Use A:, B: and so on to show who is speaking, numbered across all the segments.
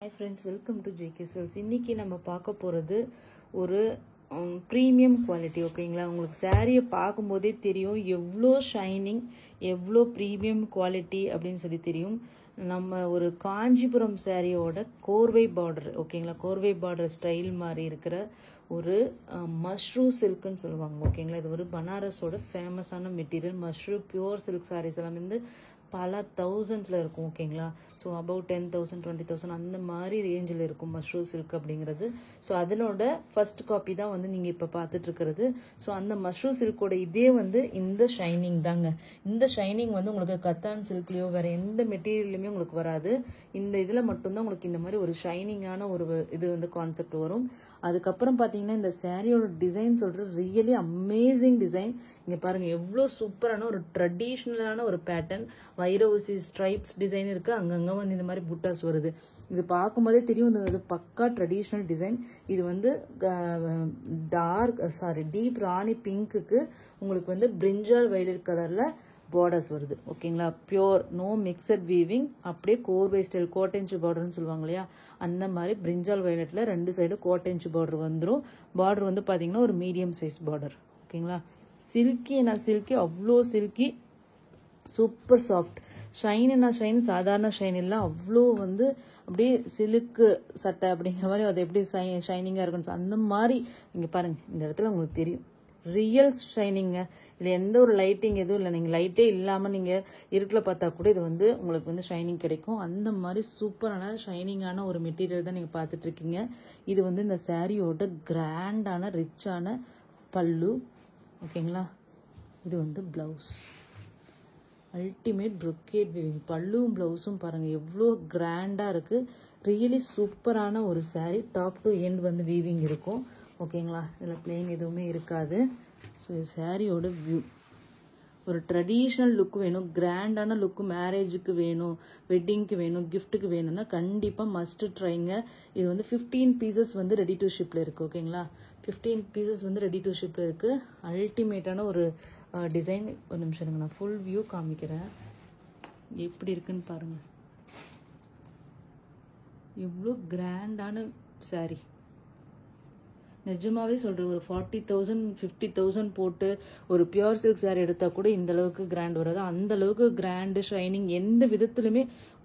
A: Hi friends, welcome to JK Silks. இன்னைக்கு நம்ம பார்க்க போகிறது ஒரு ப்ரீமியம் குவாலிட்டி. ஓகேங்களா, உங்களுக்கு சாரியை பார்க்கும்போதே தெரியும் எவ்வளோ ஷைனிங், எவ்வளோ ப்ரீமியம் குவாலிட்டி அப்படின்னு சொல்லி தெரியும். நம்ம ஒரு காஞ்சிபுரம் சாரியோட கோர்வை பார்டர், ஓகேங்களா, கோர்வை பார்டர் ஸ்டைல் மாதிரி இருக்கிற ஒரு மஷ்ரூ சில்க்குன்னு சொல்லுவாங்க. ஓகேங்களா, இது ஒரு பனாரஸோட ஃபேமஸான மெட்டீரியல். மஷ்ரூ பியூர் சில்க் சாரீஸ் எல்லாம் வந்து பல தௌசண்ட்ஸில் இருக்கும். ஓகேங்களா, ஸோ அபவுட் 10,000 20,000 அந்த மாதிரி ரேஞ்சில் இருக்கும் மஷ்ரூ சில்க் அப்படிங்கிறது. ஸோ அதனோட ஃபர்ஸ்ட் காப்பி தான் வந்து நீங்கள் இப்போ பார்த்துட்டு இருக்கிறது. ஸோ அந்த மஷ்ரூ சில்கோட இதே வந்து இந்த ஷைனிங் தாங்க. இந்த ஷைனிங் வந்து உங்களுக்கு கத்தான் சில்க்லேயோ வேறு எந்த மெட்டீரியல்லையுமே உங்களுக்கு வராது. இந்த இதில் மட்டும்தான் உங்களுக்கு இந்த மாதிரி ஒரு ஷைனிங்கான ஒரு இது வந்து கான்செப்ட் வரும். அதுக்கப்புறம் பார்த்தீங்கன்னா இந்த சாரியோட டிசைன் சொல்கிறது ரியலி அமேசிங் டிசைன். இங்கே பாருங்கள் எவ்வளோ சூப்பரான ஒரு ட்ரெடிஷ்னலான ஒரு பேட்டர்ன். வைரவுசி ஸ்ட்ரைப்ஸ் டிசைன் இருக்குது, அங்கங்கே வந்து இந்த மாதிரி புட்டாஸ் வருது. இது பார்க்கும்போதே தெரியும் இது பக்கா ட்ரெடிஷ்னல் டிசைன். இது வந்து டீப் ராணி பிங்க்குக்கு உங்களுக்கு வந்து பிரிஞ்சால் வயலட் கலரில் பார்டர்ஸ் வருது. ஓகேங்களா, பியோர் நோ மிக்சட் வீவிங், அப்படியே கோர்வை ஸ்டைல் கோட்டெஞ்சு பார்டர்னு சொல்லுவாங்க இல்லையா, அந்த மாதிரி பிரிஞ்சால் வயலட்டில் ரெண்டு சைடு கோட்டெஞ்சு பார்டர் வந்துடும். பார்டர் வந்து பார்த்தீங்கன்னா ஒரு மீடியம் சைஸ் பார்டர். ஓகேங்களா, சில்கி அவ்வளோ சில்கி, சூப்பர் சாஃப்ட். ஷைனா ஷைன், சாதாரண ஷைன் இல்லை, அவ்வளோ வந்து அப்படியே சில்க்கு சட்டை அப்படிங்கிற மாதிரி அது எப்படி ஷைனிங்காக இருக்குன்னு அந்த மாதிரி. இங்கே பாருங்கள், இந்த இடத்துல உங்களுக்கு தெரியும் ரியல் ஷைனிங்க. இதில் எந்த ஒரு லைட்டிங் எதுவும் இல்லை. நீங்கள் லைட்டே இல்லாமல் நீங்கள் இருட்டில் பார்த்தா கூட இது வந்து உங்களுக்கு வந்து ஷைனிங் கிடைக்கும். அந்த மாதிரி சூப்பரான ஷைனிங்கான ஒரு மெட்டீரியல் தான் நீங்கள் பார்த்துட்ருக்கீங்க. இது வந்து இந்த சாரியோட கிராண்டான ரிச்சான பல்லு. ஓகேங்களா, இது வந்து ப்ளவுஸ், அல்டிமேட் ப்ரொக்கேட் வீவிங். பல்லுவும் ப்ளவுஸும் பாருங்கள் எவ்வளோ கிராண்டாக இருக்குது. ரியலி சூப்பரான ஒரு சாரீ. டாப் டு எண்ட் வந்து வீவிங் இருக்கும். ஓகேங்களா, இதில் பிளெயின் எதுவுமே இருக்காது. ஸோ இது சாரியோட வியூ. ஒரு ட்ரெடிஷ்னல் லுக் வேணும், கிராண்டான லுக்கு மேரேஜுக்கு வேணும், வெட்டிங்க்கு வேணும், கிஃப்ட்டுக்கு வேணும்னா கண்டிப்பாக மஸ்ட் ட்ரைங்க. இது வந்து 15 பீசஸ் வந்து ரெடி டு ஷிப்பில் இருக்குது. ஓகேங்களா, 15 பீசஸ் வந்து ரெடி டு ஷிப்பில் இருக்குது. அல்டிமேட்டான ஒரு டிசைன். ஒரு நிமிஷம் இருங்க, நான் ஃபுல் வியூ காமிக்கிறேன் எப்படி இருக்குன்னு பாருங்கள். எவ்வளோ கிராண்டான சாரீ. நிஜமாவே சொல்கிறேன், ஒரு 40,000 50,000 போட்டு ஒரு பியூர் சில்க் சாரீ எடுத்தால் கூட இந்த அளவுக்கு கிராண்ட் வராது. அந்த அளவுக்கு கிராண்டு ஷைனிங் எந்த விதத்துலையுமே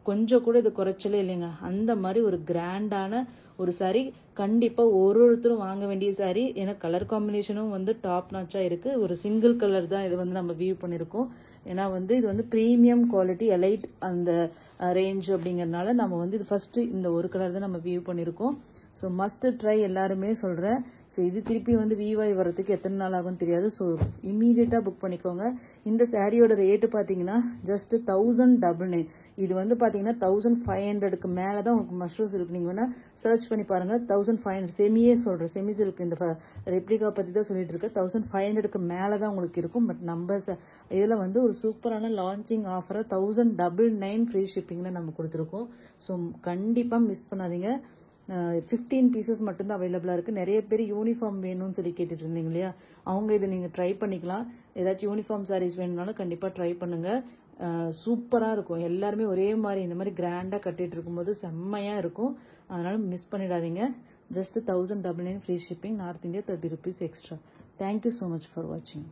A: கொஞ்சம் கூட இது குறைச்சலே இல்லைங்க. அந்த மாதிரி ஒரு கிராண்டான ஒரு சாரீ. கண்டிப்பாக ஒருத்தரும் வாங்க வேண்டிய சாரீ. ஏன்னா கலர் காம்பினேஷனும் வந்து டாப் நாச்சாக இருக்குது. ஒரு சிங்கிள் கலர் தான் இது வந்து நம்ம வியூ பண்ணியிருக்கோம். ஏன்னா வந்து இது வந்து ப்ரீமியம் குவாலிட்டி எலைட் அந்த ரேஞ்ச் அப்படிங்கிறதுனால நம்ம வந்து இது ஃபஸ்ட்டு இந்த ஒரு கலர் தான் நம்ம வியூ பண்ணியிருக்கோம். ஸோ மஸ்ட் ட்ரை எல்லாருமே சொல்கிறேன். ஸோ இது திருப்பி வந்து விவாய் வரதுக்கு எத்தனை நாள் ஆகும்னு தெரியாது. ஸோ இம்மீடியட்டாக புக் பண்ணிக்கோங்க. இந்த சாரியோட ரேட்டு பார்த்தீங்கன்னா ஜஸ்ட் 1,099. இது வந்து பார்த்தீங்கன்னா 1,500க்கு மேலே தான் உங்களுக்கு மஷ்ரூ சில்க். நீங்கள் வேணால் சர்ச் பண்ணி பாருங்கள். 1,500 செமியே சொல்கிறேன், செமி சில்க் இந்த ரெப்ளிகா பற்றி தான் சொல்லிட்டு இருக்கேன். 1,500க்கு மேலே தான் உங்களுக்கு இருக்கும். பட் நம்ம இதில் வந்து ஒரு சூப்பரான லான்ச்சிங் ஆஃபரை 1,999 ஃப்ரீ ஷிப்பிங்கில் நம்ம கொடுத்துருக்கோம். ஸோ கண்டிப்பாக மிஸ் பண்ணாதீங்க. 15 பீசஸ் மட்டும்தான் அவைலபிளாக இருக்குது. நிறைய பேர் யூனிஃபார்ம் வேணும்னு சொல்லி கேட்டுட்டு இருந்தீங்க இல்லையா, அவங்க இதை நீங்கள் ட்ரை பண்ணிக்கலாம். ஏதாச்சும் யூனிஃபார்ம் சாரீஸ் வேணும்னாலும் கண்டிப்பாக ட்ரை பண்ணுங்கள். சூப்பராக இருக்கும். எல்லாருமே ஒரே மாதிரி இந்த மாதிரி கிராண்டாக கட்டிகிட்டு இருக்கும்போது செம்மையாக இருக்கும். அதனால் மிஸ் பண்ணிடாதீங்க. Just 1,099 free shipping, north India 30 rupees extra. Thank you so much for வாட்சிங்.